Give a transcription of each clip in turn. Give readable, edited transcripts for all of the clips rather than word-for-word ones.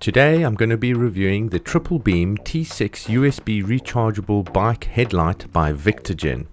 Today I'm going to be reviewing the triple beam T6 USB rechargeable bike headlight by Victagen.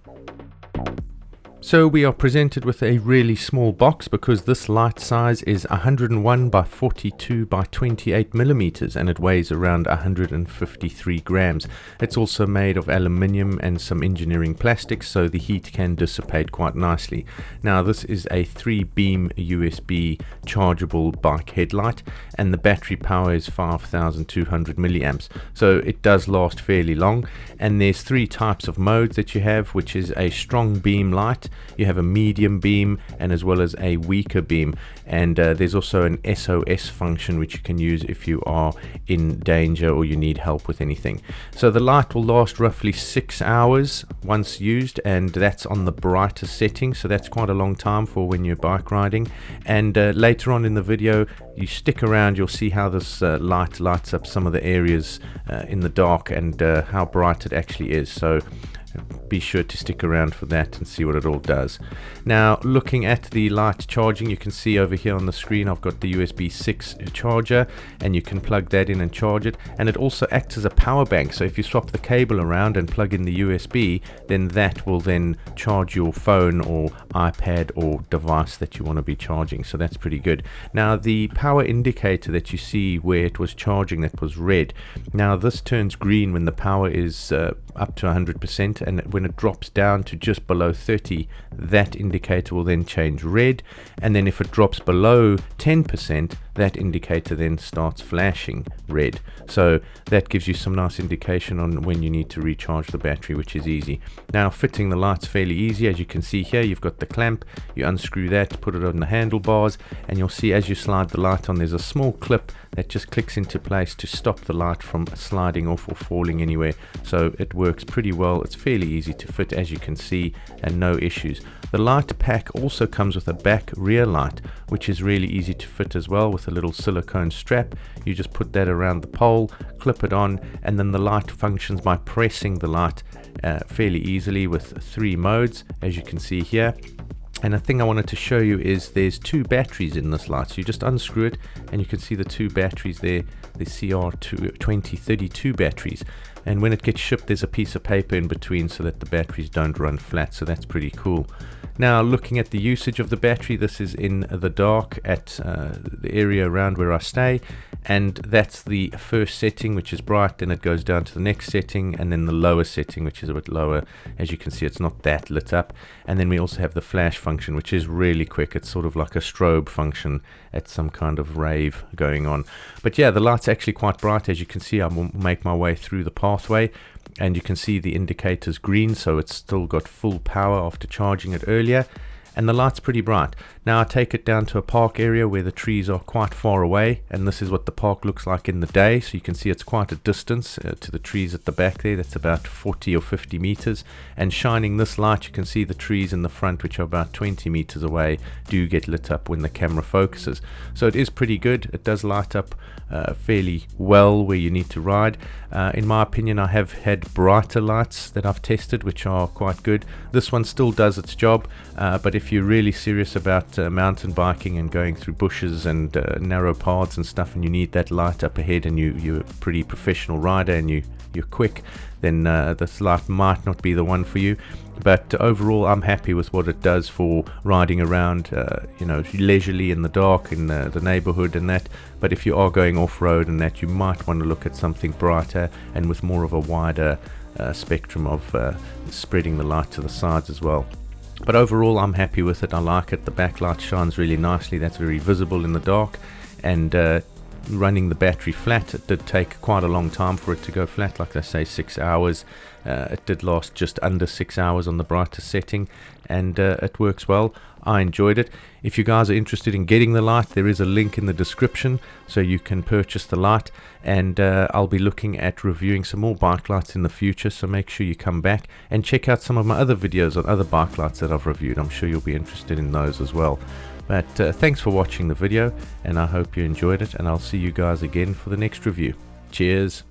So we are presented with a really small box because this light size is 101 by 42 by 28 millimeters and it weighs around 153 grams. It's also made of aluminium and some engineering plastics, so the heat can dissipate quite nicely. Now this is a 3-beam USB chargeable bike headlight and the battery power is 5200 milliamps, so it does last fairly long. And there's 3 types of modes that you have, which is a strong beam light, you have a medium beam, and as well as a weaker beam. And there's also an SOS function which you can use if you are in danger or you need help with anything. So the light will last roughly 6 hours once used, and that's on the brighter setting, so that's quite a long time for when you're bike riding. And later on in the video, you stick around, you'll see how this light lights up some of the areas in the dark and how bright it actually is. So be sure to stick around for that and see what it all does. Now, looking at the light charging, you can see over here on the screen I've got the USB-6 charger, and you can plug that in and charge it, and it also acts as a power bank. So if you swap the cable around and plug in the USB, then that will then charge your phone or iPad or device that you want to be charging. So that's pretty good. Now the power indicator that you see where it was charging, that was red. Now this turns green when the power is up to 100%, and when it drops down to just below 30, that indicator will then change red, and then if it drops below 10%, that indicator then starts flashing red. So that gives you some nice indication on when you need to recharge the battery, which is easy. Now fitting the light's fairly easy. As you can see here, you've got the clamp, you unscrew that, put it on the handlebars, and you'll see as you slide the light on, there's a small clip that just clicks into place to stop the light from sliding off or falling anywhere. So it works pretty well. It's fairly easy to fit, as you can see, and no issues. The light pack also comes with a back rear light, which is really easy to fit as well, with a little silicone strap. You just put that around the pole, clip it on, and then the light functions by pressing the light fairly easily with 3 modes, as you can see here. And a thing I wanted to show you is there's 2 batteries in this light. So you just unscrew it and you can see the 2 batteries there, the CR2032 batteries. And when it gets shipped, there's a piece of paper in between so that the batteries don't run flat, so that's pretty cool. Now looking at the usage of the battery, this is in the dark at the area around where I stay, and that's the first setting, which is bright, then it goes down to the next setting, and then the lower setting, which is a bit lower. As you can see, it's not that lit up. And then we also have the flash function, which is really quick. It's sort of like a strobe function at some kind of rave going on. But yeah, the light's actually quite bright. As you can see, I will make my way through the pathway, and you can see the indicator's green, so it's still got full power after charging it earlier, and the light's pretty bright. Now I take it down to a park area where the trees are quite far away, and this is what the park looks like in the day. So you can see it's quite a distance to the trees at the back there. That's about 40 or 50 meters, and shining this light, you can see the trees in the front, which are about 20 meters away, do get lit up when the camera focuses. So it is pretty good. It does light up fairly well where you need to ride. In my opinion, I have had brighter lights that I've tested which are quite good. This one still does its job, but if you're really serious about mountain biking and going through bushes and narrow paths and stuff, and you need that light up ahead, and you're a pretty professional rider and you're quick, then this light might not be the one for you. But overall, I'm happy with what it does for riding around, leisurely in the dark in the neighborhood and that. But if you are going off-road and that, you might want to look at something brighter and with more of a wider spectrum of spreading the light to the sides as well. But overall, I'm happy with it. I like it. The backlight shines really nicely. That's very visible in the dark. And running the battery flat, it did take quite a long time for it to go flat, like I say, 6 hours. It did last just under 6 hours on the brighter setting, and it works well. I enjoyed it. If you guys are interested in getting the light, there is a link in the description so you can purchase the light, and I'll be looking at reviewing some more bike lights in the future, so make sure you come back and check out some of my other videos on other bike lights that I've reviewed. I'm sure you'll be interested in those as well. But thanks for watching the video, and I hope you enjoyed it, and I'll see you guys again for the next review. Cheers.